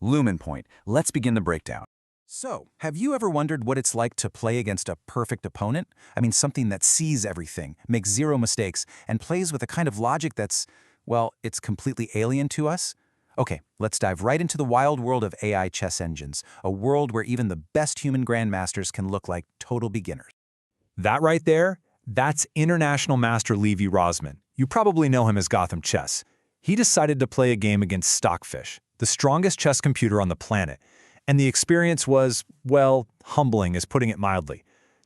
Lumen point. Let's begin the breakdown. So, have you ever wondered what it's like to play against a perfect opponent? I mean, something that sees everything, makes zero mistakes, and plays with a kind of logic that's, well, it's completely alien to us? Okay, let's dive right into the wild world of AI chess engines, a world where even the best human grandmasters can look like total beginners. That right there, that's International Master Levy Rosman. You probably know him as Gotham Chess. He decided to play a game against Stockfish, the strongest chess computer on the planet. And the experience was, well, humbling is putting it mildly.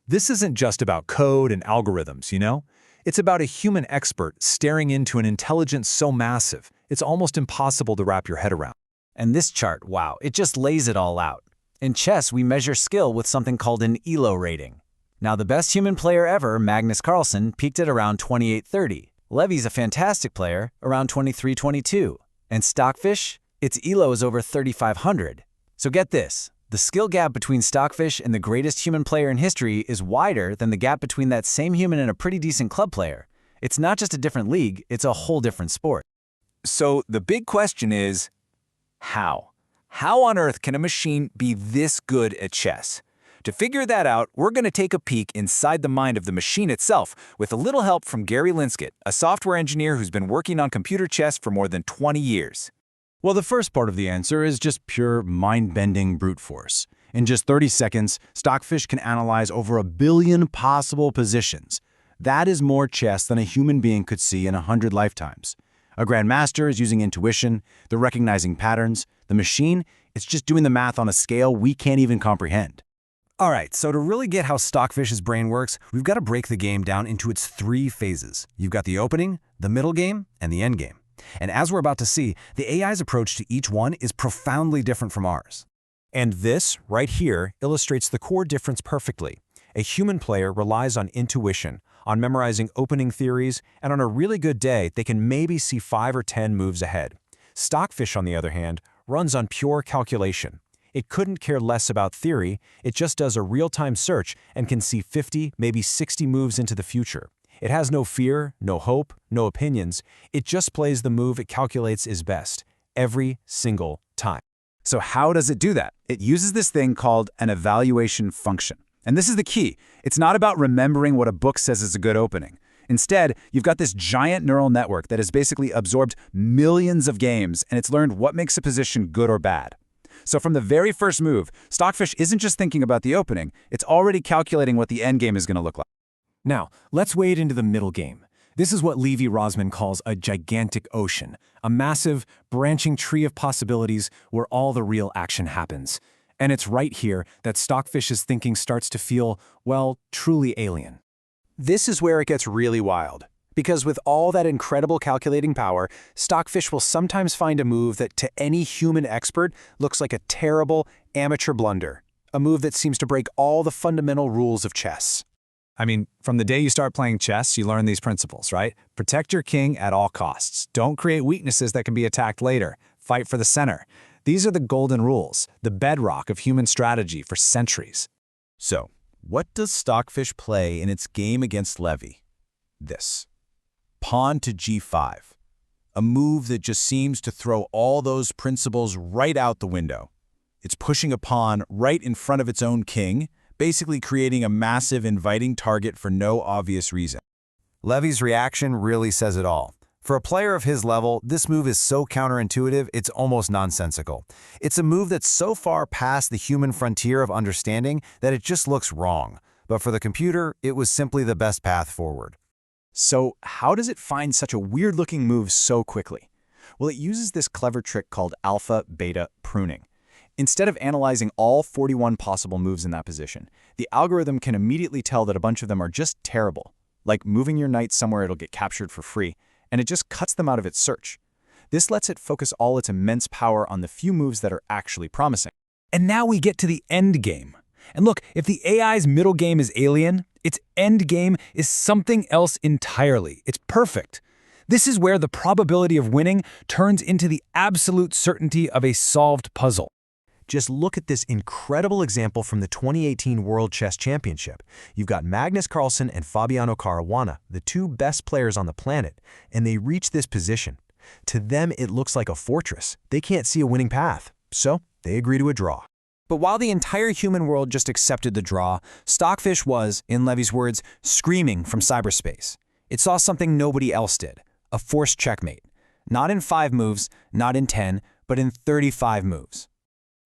This isn't just about code and algorithms, you know? It's about a human expert staring into an intelligence so massive, it's almost impossible to wrap your head around. And this chart, wow, it just lays it all out. In chess, we measure skill with something called an Elo rating. Now, the best human player ever, Magnus Carlsen, peaked at around 2830. Levy's a fantastic player, around 2322. And Stockfish, its Elo is over 3500. So get this, the skill gap between Stockfish and the greatest human player in history is wider than the gap between that same human and a pretty decent club player. It's not just a different league, it's a whole different sport. So the big question is, how? How on earth can a machine be this good at chess? To figure that out, we're going to take a peek inside the mind of the machine itself with a little help from Gary Linscott, a software engineer who's been working on computer chess for more than 20 years. Well, the first part of the answer is just pure mind-bending brute force. In just 30 seconds, Stockfish can analyze over 1 billion possible positions. That is more chess than a human being could see in 100 lifetimes. A Grandmaster is using intuition, they're recognizing patterns. The machine, it's just doing the math on a scale we can't even comprehend. All right, so to really get how Stockfish's brain works, we've got to break the game down into its 3 phases. You've got the opening, the middle game, and the end game. And as we're about to see, the AI's approach to each one is profoundly different from ours. And this, right here, illustrates the core difference perfectly. A human player relies on intuition, on memorizing opening theories, and on a really good day, they can maybe see 5 or 10 moves ahead. Stockfish, on the other hand, runs on pure calculation. It couldn't care less about theory, it just does a real-time search and can see 50, maybe 60 moves into the future. It has no fear, no hope, no opinions. It just plays the move it calculates is best, every single time. So how does it do that? It uses this thing called an evaluation function. And this is the key. It's not about remembering what a book says is a good opening. Instead, you've got this giant neural network that has basically absorbed millions of games, and it's learned what makes a position good or bad. So from the very first move, Stockfish isn't just thinking about the opening, it's already calculating what the endgame is going to look like. Now, let's wade into the middle game. This is what Levy Rosman calls a gigantic ocean, a massive, branching tree of possibilities where all the real action happens. And it's right here that Stockfish's thinking starts to feel, well, truly alien. This is where it gets really wild. Because with all that incredible calculating power, Stockfish will sometimes find a move that to any human expert looks like a terrible amateur blunder. A move that seems to break all the fundamental rules of chess. I mean, from the day you start playing chess, you learn these principles, right? Protect your king at all costs. Don't create weaknesses that can be attacked later. Fight for the center. These are the golden rules, the bedrock of human strategy for centuries. So, what does Stockfish play in its game against Levy? This. Pawn to g5. A move that just seems to throw all those principles right out the window. It's pushing a pawn right in front of its own king, basically creating a massive, inviting target for no obvious reason. Levy's reaction really says it all. For a player of his level, this move is so counterintuitive, it's almost nonsensical. It's a move that's so far past the human frontier of understanding that it just looks wrong. But for the computer, it was simply the best path forward. So how does it find such a weird-looking move so quickly? Well, it uses this clever trick called alpha-beta pruning. Instead of analyzing all 41 possible moves in that position, the algorithm can immediately tell that a bunch of them are just terrible, like moving your knight somewhere it'll get captured for free, and it just cuts them out of its search. This lets it focus all its immense power on the few moves that are actually promising. And now we get to the end game. And look, if the AI's middle game is alien, its end game is something else entirely. It's perfect. This is where the probability of winning turns into the absolute certainty of a solved puzzle. Just look at this incredible example from the 2018 World Chess Championship. You've got Magnus Carlsen and Fabiano Caruana, the 2 best players on the planet, and they reach this position. To them, it looks like a fortress. They can't see a winning path. So they agree to a draw. But while the entire human world just accepted the draw, Stockfish was, in Levy's words, screaming from cyberspace. It saw something nobody else did, a forced checkmate. Not in 5 moves, not in 10, but in 35 moves.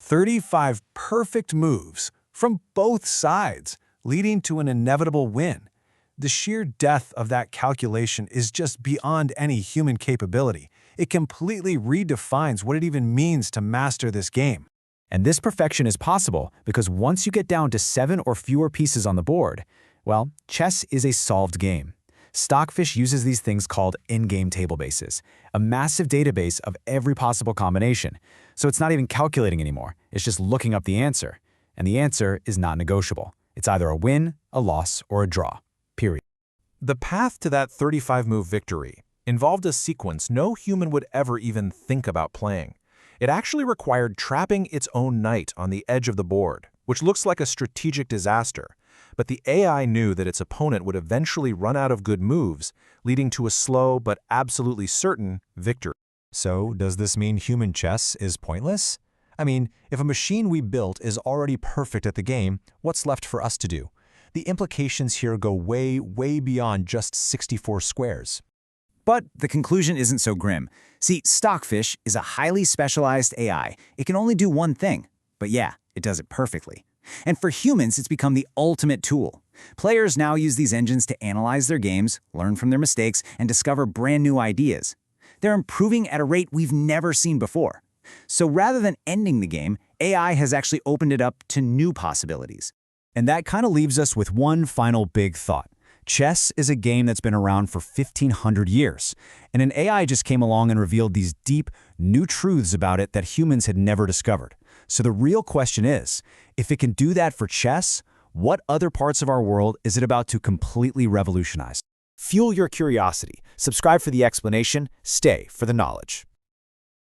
35 perfect moves from both sides, leading to an inevitable win. The sheer depth of that calculation is just beyond any human capability. It completely redefines what it even means to master this game. And this perfection is possible because once you get down to 7 or fewer pieces on the board, well, chess is a solved game. Stockfish uses these things called endgame tablebases, a massive database of every possible combination. So it's not even calculating anymore, it's just looking up the answer. And the answer is not negotiable. It's either a win, a loss, or a draw. Period. The path to that 35-move victory involved a sequence no human would ever even think about playing. It actually required trapping its own knight on the edge of the board, which looks like a strategic disaster. But the AI knew that its opponent would eventually run out of good moves, leading to a slow but absolutely certain victory. So does this mean human chess is pointless? I mean, if a machine we built is already perfect at the game, what's left for us to do? The implications here go way, way beyond just 64 squares. But the conclusion isn't so grim. See, Stockfish is a highly specialized AI. It can only do one thing. But yeah, it does it perfectly. And for humans, it's become the ultimate tool. Players now use these engines to analyze their games, learn from their mistakes, and discover brand new ideas. They're improving at a rate we've never seen before. So rather than ending the game, AI has actually opened it up to new possibilities. And that kind of leaves us with one final big thought. Chess is a game that's been around for 1,500 years, and an AI just came along and revealed these deep, new truths about it that humans had never discovered. So the real question is, if it can do that for chess, what other parts of our world is it about to completely revolutionize? Fuel your curiosity. Subscribe for the explanation. Stay for the knowledge.